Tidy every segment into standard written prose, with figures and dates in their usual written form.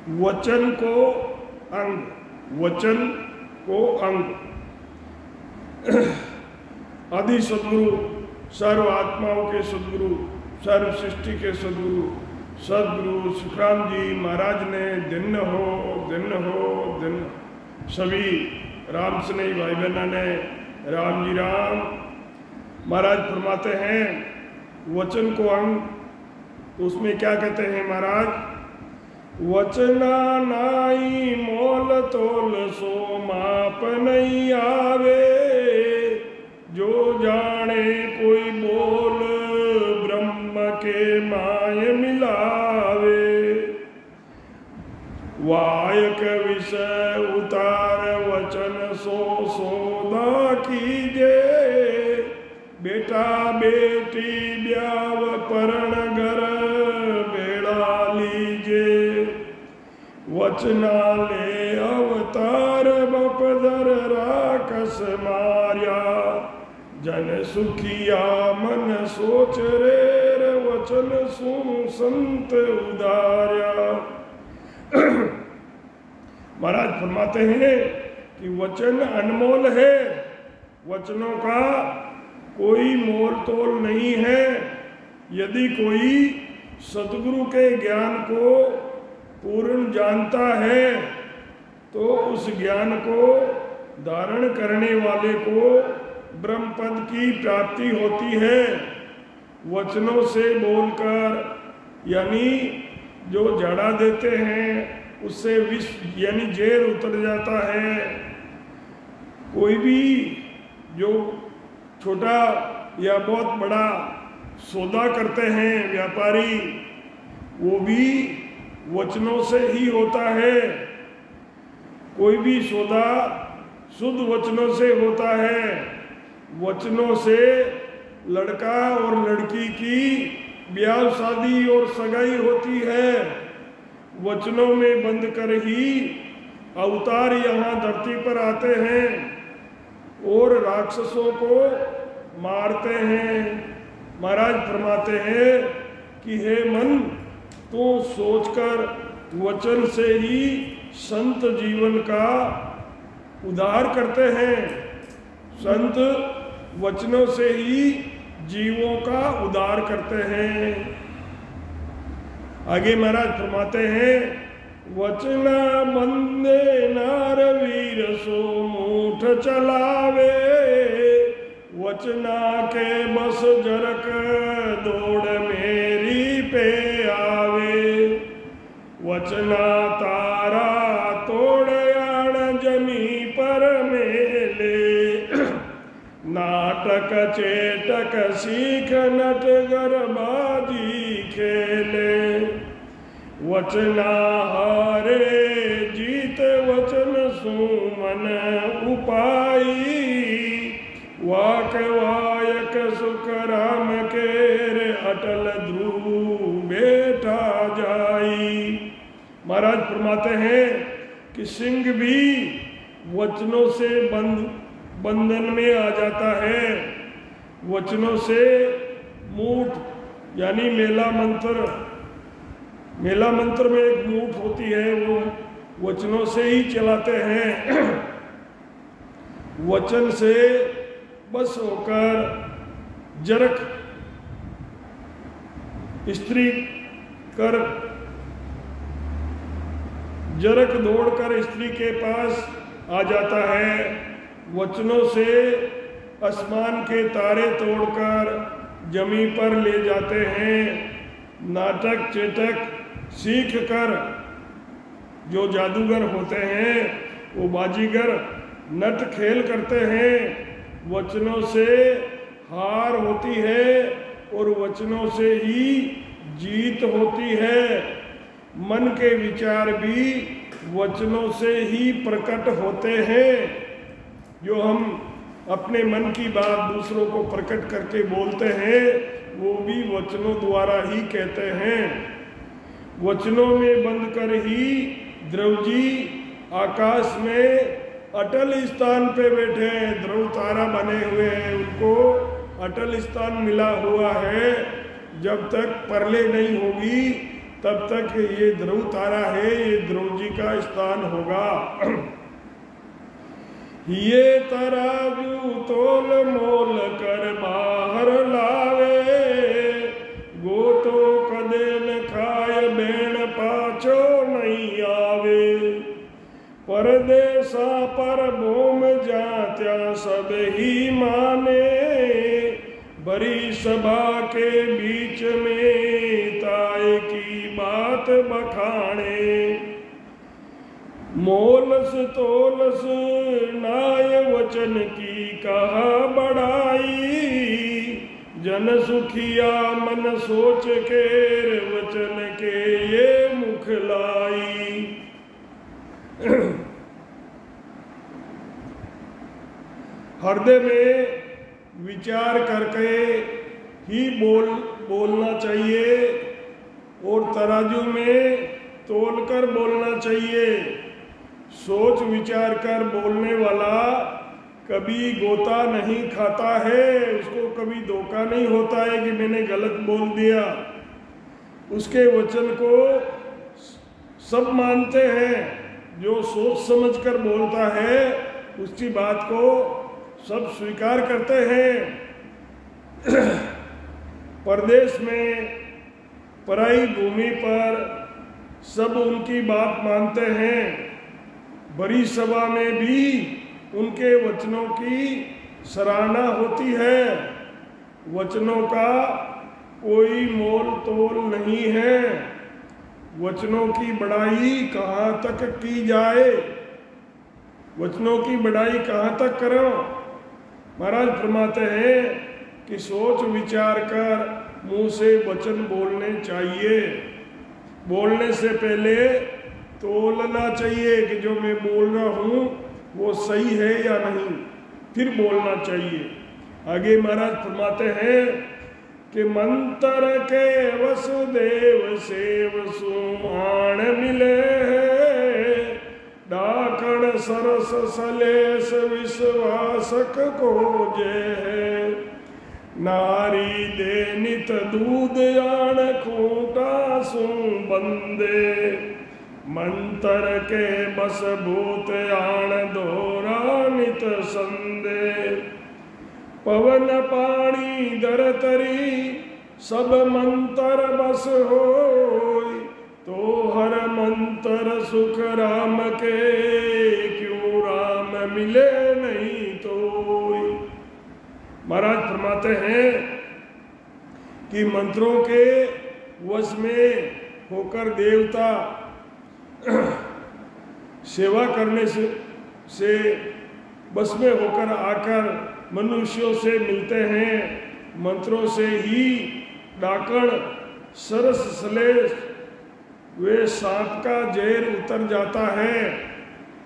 वचन को अंग, वचन को अंग। आदि सदगुरु, सर्व आत्माओं के सदगुरु, सर्व सृष्टि के सदगुरु सदगुरु सुखराम जी महाराज ने दिन हो दिन सभी राम स्नेही भाई बहना ने राम जी राम। महाराज फरमाते हैं वचन को अंग, तो उसमें क्या कहते हैं महाराज? वचना नाई मोल तोल सो माप नहीं आवे, जो जाने कोई बोल ब्रह्म के माय मिलावे। वायक विषय उतार वचन सो सौदा कीजे, बेटा बेटी ब्याव परण घर बेड़ा लीजे। वचनाले अवतार बपदर राकस मार्या, जन सुखिया मन सोच रेर वचन सु संत उदार्या। महाराज फरमाते हैं कि वचन अनमोल है, वचनों का कोई मोल तोल नहीं है। यदि कोई सतगुरु के ज्ञान को पूर्ण जानता है तो उस ज्ञान को धारण करने वाले को ब्रह्म पद की प्राप्ति होती है। वचनों से बोलकर, यानी जो जड़ा देते हैं उससे विष यानी जहर उतर जाता है। कोई भी जो छोटा या बहुत बड़ा सौदा करते हैं व्यापारी, वो भी वचनों से ही होता है। कोई भी सौदा शुद्ध वचनों से होता है। वचनों से लड़का और लड़की की ब्याह शादी और सगाई होती है। वचनों में बंद कर ही अवतार यहाँ धरती पर आते हैं और राक्षसों को मारते हैं। महाराज फरमाते हैं कि हे मन, तो सोचकर वचन से ही संत जीवन का उद्धार करते हैं। संत वचनों से ही जीवों का उद्धार करते हैं। आगे महाराज फरमाते हैं वचना बंदे नार वीर सो मूठ चलावे, वचना के बस जरक दौड़ मेरी पे आवे। वचना तारा तोड़ आण जमी पर मेले, नाटक चेटक सीख नटगर बाजी खेले। वचना हारे जीत वचन सुमन उपाई, वाक वायक सुख राम केर अटल ध्रुव बेटा जाई। महाराज फरमाते हैं कि सिंह भी वचनों से बंधन में आ जाता है। वचनों से मूठ यानी मेला मंत्र में एक मूठ होती है, वो वचनों से ही चलाते हैं। वचन से बस होकर जरक स्त्री कर जरक दौड़कर स्त्री के पास आ जाता है। वचनों से आसमान के तारे तोड़कर जमी पर ले जाते हैं। नाटक चेटक सीख कर जो जादूगर होते हैं वो बाजीगर नट खेल करते हैं। वचनों से हार होती है और वचनों से ही जीत होती है। मन के विचार भी वचनों से ही प्रकट होते हैं। जो हम अपने मन की बात दूसरों को प्रकट करके बोलते हैं वो भी वचनों द्वारा ही कहते हैं। वचनों में बंद कर ही ध्रुव जी आकाश में अटल स्थान पे बैठे हैं। ध्रुव तारा बने हुए हैं, उनको अटल स्थान मिला हुआ है। जब तक प्रलय नहीं होगी तब तक ये ध्रुव तारा है, ये ध्रुव जी का स्थान होगा। ये तराजू तोल मोल कर बाहर लावे, गोतो कदे न खाय बेण पाछो नहीं आवे। परदेसा पर भूम जात्या सब ही माने, बड़ी सभा के बीच में ताए की बात बखाने। मोलस तोलस नाय वचन की कहा बढ़ाई, जन सुखिया मन सोच के वचन के ये मुख लाई। हृदय में विचार करके ही बोलना चाहिए और तराजू में तोलकर बोलना चाहिए। सोच विचार कर बोलने वाला कभी गोता नहीं खाता है, उसको कभी धोखा नहीं होता है कि मैंने गलत बोल दिया। उसके वचन को सब मानते हैं, जो सोच समझ कर बोलता है उसकी बात को सब स्वीकार करते हैं। परदेश में पराई भूमि पर सब उनकी बात मानते हैं। बड़ी सभा में भी उनके वचनों की सराहना होती है। वचनों का कोई मोल तोल नहीं है। वचनों की बढ़ाई कहाँ तक की जाए, वचनों की बढ़ाई कहाँ तक करो। महाराज फरमाते हैं कि सोच विचार कर मुंह से वचन बोलने चाहिए। बोलने से पहले तोलना चाहिए कि जो मैं बोल रहा हूँ वो सही है या नहीं, फिर बोलना चाहिए। आगे महाराज फरमाते हैं कि मंत्र के वसुदेव सेव सुमान मिले है, डाकण सरस सलेस विश्वासक को जय। नारी दे नित दूध आण खूंटा सु बंदे, मंत्र के बस भूत आण दोरा नित संदे। पवन पानी दरतरी सब मंत्र बस होय, तो हर मंत्र सुख राम के, क्यों राम मिले नहीं तोय। महाराज फरमाते हैं कि मंत्रों के वश में होकर देवता सेवा करने से बस में होकर आकर मनुष्यों से मिलते हैं। मंत्रों से ही डाकण सरस सलेस वे सांप का जहर उतर जाता है।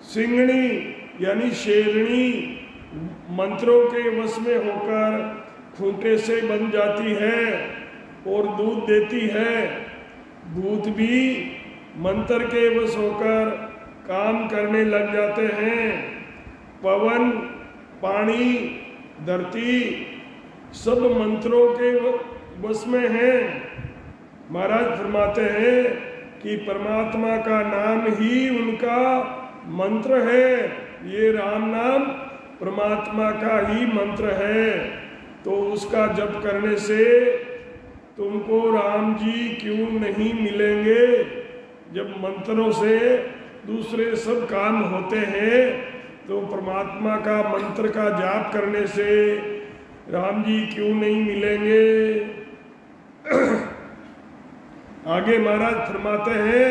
सिंगणी यानी शेरनी मंत्रों के वश में होकर खूंटे से बन जाती है और दूध देती है। दूध भी मंत्र के वश होकर काम करने लग जाते हैं। पवन पानी धरती सब मंत्रों के वश में हैं। महाराज फरमाते हैं कि परमात्मा का नाम ही उनका मंत्र है। ये राम नाम परमात्मा का ही मंत्र है। तो उसका जप करने से तुमको राम जी क्यों नहीं मिलेंगे। जब मंत्रों से दूसरे सब काम होते हैं तो परमात्मा का मंत्र का जाप करने से राम जी क्यों नहीं मिलेंगे। आगे महाराज फरमाते हैं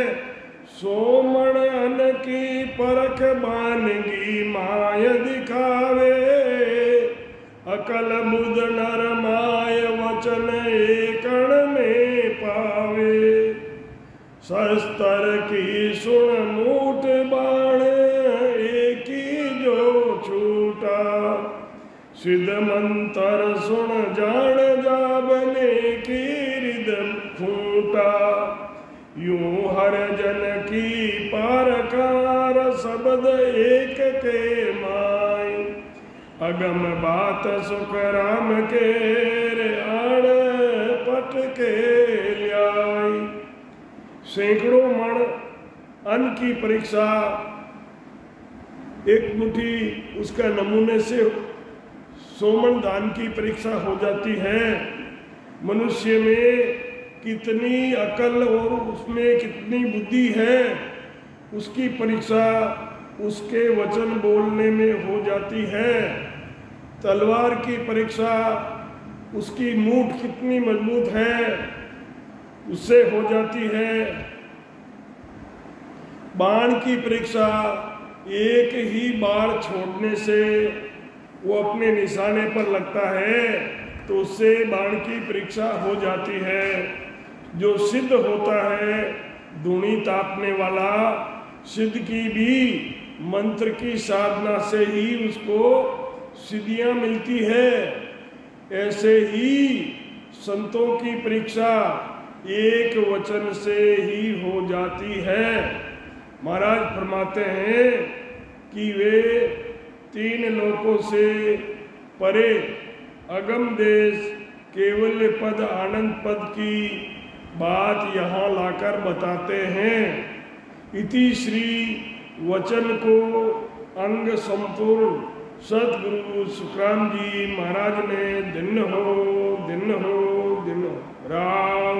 सोमण अन की परख बानगी माय दिखावे, अकल बुध नर माय वचन एकण में पावे। शस्त्र की सुन मूठ बाण एक ही जो छूटा, सिद्ध मंत्र सुन जान जाबने की हृदय फूटा। यूं हर जन की पारकार शब्द एक के माय, अगम बात सुख राम के आड़ पट के ल्याई। सैकड़ों मण अन्न की परीक्षा एक मुट्ठी उसका नमूने से 100 मण दान की परीक्षा हो जाती है। मनुष्य में कितनी अकल और उसमें कितनी बुद्धि है उसकी परीक्षा उसके वचन बोलने में हो जाती है। तलवार की परीक्षा उसकी मूठ कितनी मजबूत है उससे हो जाती है। बाण की परीक्षा एक ही बार छोड़ने से वो अपने निशाने पर लगता है तो उससे बाण की परीक्षा हो जाती है। जो सिद्ध होता है धूनी तापने वाला, सिद्ध की भी मंत्र की साधना से ही उसको सिद्धियां मिलती है। ऐसे ही संतों की परीक्षा एक वचन से ही हो जाती है। महाराज फरमाते हैं कि वे 3 लोकों से परे अगम देश केवल पद आनंद पद की बात यहाँ लाकर बताते हैं। इति श्री वचन को अंग संपूर्ण सतगुरु सुखराम जी महाराज ने दिन हो राम।